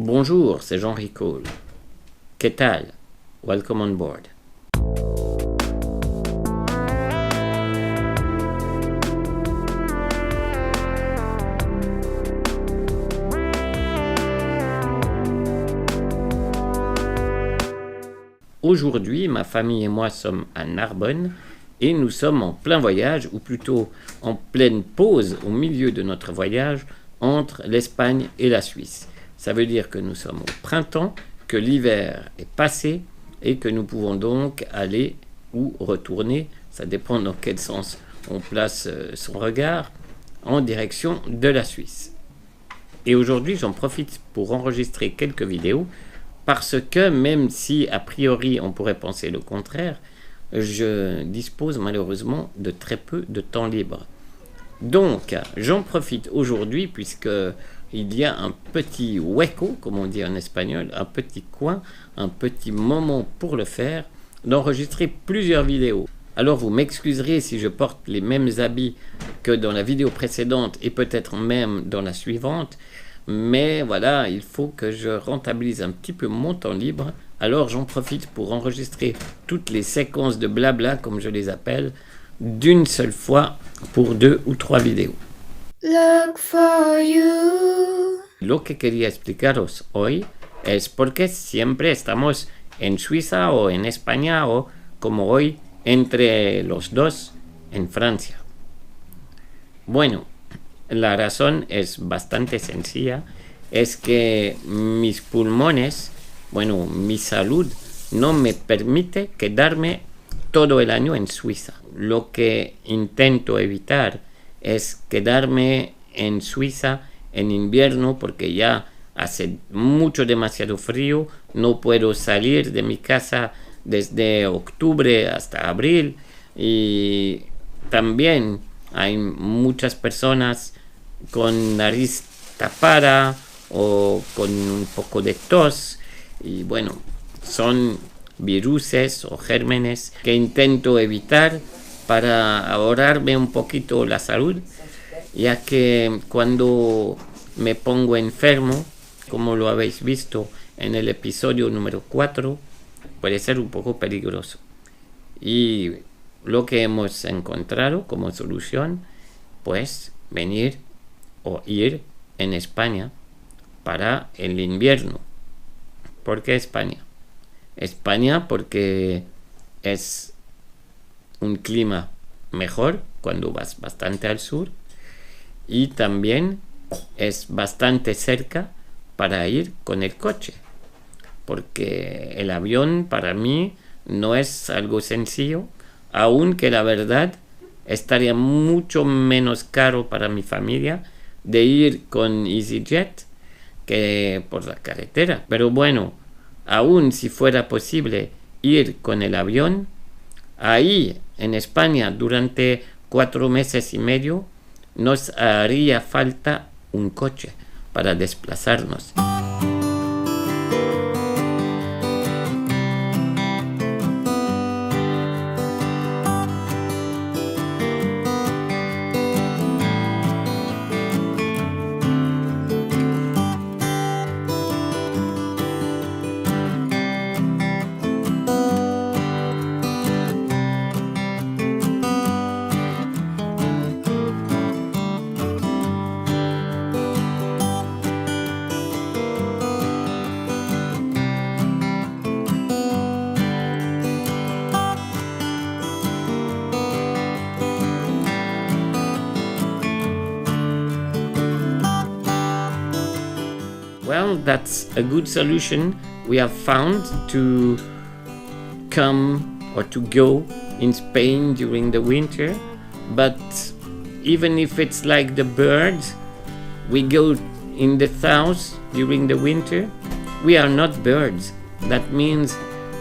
Bonjour, c'est Jean Ricole. ¿Qué tal? Welcome on board. Aujourd'hui, ma famille et moi sommes à Narbonne et nous sommes en plein voyage, ou plutôt en pleine pause au milieu de notre voyage entre l'Espagne et la Suisse. Ça veut dire que nous sommes au printemps, que l'hiver est passé et que nous pouvons donc aller ou retourner, ça dépend dans quel sens on place son regard, en direction de la Suisse. Et aujourd'hui, j'en profite pour enregistrer quelques vidéos parce que même si a priori on pourrait penser le contraire, je dispose malheureusement de très peu de temps libre. Donc, j'en profite aujourd'hui puisque il y a un petit hueco, comme on dit en espagnol, un petit coin, un petit moment pour le faire, d'enregistrer plusieurs vidéos. Alors vous m'excuserez si je porte les mêmes habits que dans la vidéo précédente et peut-être même dans la suivante, mais voilà, il faut que je rentabilise un petit peu mon temps libre. Alors j'en profite pour enregistrer toutes les séquences de blabla, comme je les appelle, d'une seule fois pour 2 ou 3 vidéos. Look for you. Lo que quería explicaros hoy es por qué siempre estamos en Suiza o en España o, como hoy, entre los dos en Francia. Bueno, la razón es bastante sencilla, es que mis pulmones, bueno, mi salud no me permite quedarme todo el año en Suiza. Lo que intento evitar es quedarme en Suiza en invierno porque ya hace demasiado frío, no puedo salir de mi casa desde octubre hasta abril y también hay muchas personas con nariz tapada o con un poco de tos y bueno, son viruses o gérmenes que intento evitar para ahorrarme un poquito la salud, ya que cuando me pongo enfermo, como lo habéis visto en el episodio número 4, puede ser un poco peligroso. Y lo que hemos encontrado como solución, pues venir o ir en España para el invierno. ¿Por qué España? España porque es un clima mejor cuando vas bastante al sur y también es bastante cerca para ir con el coche, porque el avión para mí no es algo sencillo, aunque la verdad estaría mucho menos caro para mi familia de ir con EasyJet que por la carretera. Pero bueno, aún si fuera posible ir con el avión, ahí en España durante 4 meses y medio nos haría falta un coche para desplazarnos. Well, that's a good solution we have found to come or to go in Spain during the winter. But even if it's like the birds, we go in the south during the winter. We are not birds. That means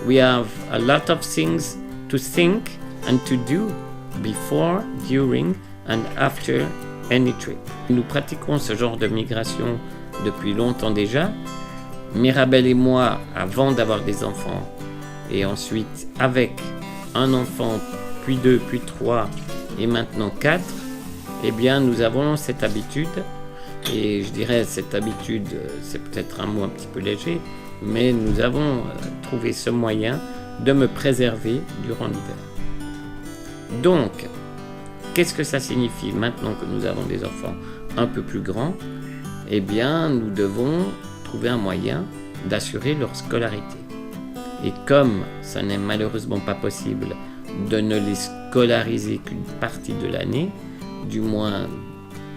we have a lot of things to think and to do before, during and after any trip. Nous pratiquons ce genre de migration depuis longtemps déjà. Mirabel et moi, avant d'avoir des enfants, et ensuite avec un enfant, puis 2, puis 3, et maintenant 4, eh bien nous avons cette habitude Et je dirais cette habitude, c'est peut-être un mot un petit peu léger, mais nous avons trouvé ce moyen de me préserver durant l'hiver. Donc, qu'est-ce que ça signifie maintenant que nous avons des enfants un peu plus grands? Eh bien, nous devons trouver un moyen d'assurer leur scolarité. Et comme ça n'est malheureusement pas possible de ne les scolariser qu'une partie de l'année, du moins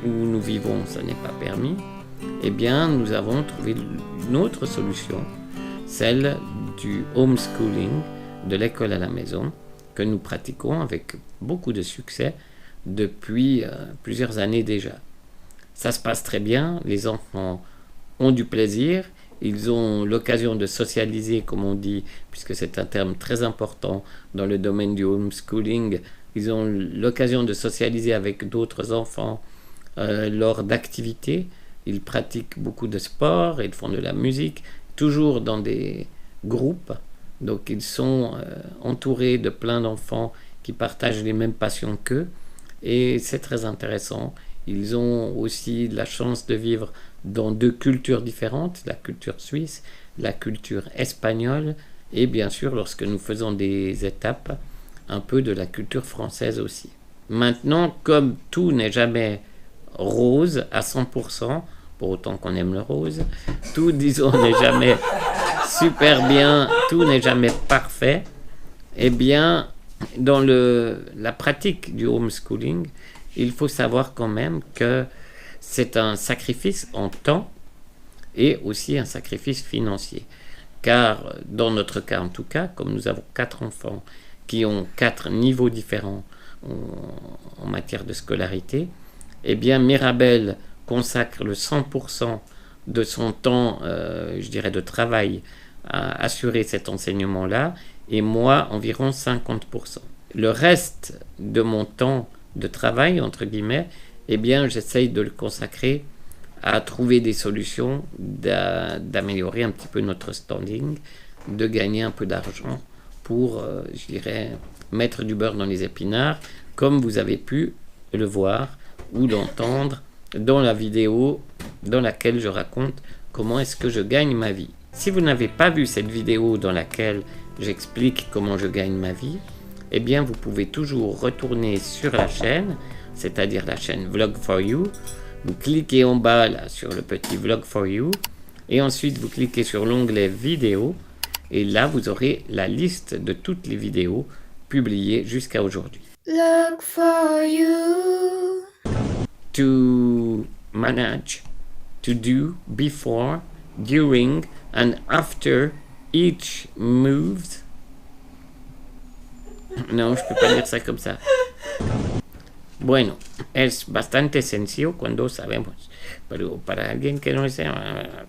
où nous vivons, ça n'est pas permis, eh bien, nous avons trouvé une autre solution, celle du homeschooling, de l'école à la maison, que nous pratiquons avec beaucoup de succès depuis plusieurs années déjà. Ça se passe très bien, les enfants ont du plaisir, ils ont l'occasion de socialiser, comme on dit, puisque c'est un terme très important dans le domaine du homeschooling, ils ont l'occasion de socialiser avec d'autres enfants lors d'activités, ils pratiquent beaucoup de sport, ils font de la musique, toujours dans des groupes, donc ils sont entourés de plein d'enfants qui partagent les mêmes passions qu'eux, et c'est très intéressant. Ils ont aussi la chance de vivre dans deux cultures différentes, la culture suisse, la culture espagnole, et bien sûr, lorsque nous faisons des étapes, un peu de la culture française aussi. Maintenant, comme tout n'est jamais rose à 100%, pour autant qu'on aime le rose, tout, disons, n'est jamais super bien, tout n'est jamais parfait, eh bien, dans la pratique du homeschooling, il faut savoir quand même que c'est un sacrifice en temps et aussi un sacrifice financier. Car dans notre cas en tout cas, comme nous avons 4 enfants qui ont 4 niveaux différents en matière de scolarité, eh bien Mirabel consacre le 100% de son temps, je dirais, de travail à assurer cet enseignement-là, et moi environ 50%. Le reste de mon temps de travail, entre guillemets, eh bien, j'essaye de le consacrer à trouver des solutions, d'améliorer un petit peu notre standing, de gagner un peu d'argent pour, je dirais, mettre du beurre dans les épinards, comme vous avez pu le voir ou l'entendre dans la vidéo dans laquelle je raconte comment est-ce que je gagne ma vie. Si vous n'avez pas vu cette vidéo dans laquelle j'explique comment je gagne ma vie, eh bien, vous pouvez toujours retourner sur la chaîne, c'est-à-dire la chaîne Vlog for You. Vous cliquez en bas là, sur le petit Vlog for You et ensuite vous cliquez sur l'onglet vidéo et là vous aurez la liste de toutes les vidéos publiées jusqu'à aujourd'hui. Look for you. To manage, to do before, during and after each move. No, je peux pas dire ça comme ça. Bueno, es bastante sencillo cuando sabemos, pero para alguien que no sea...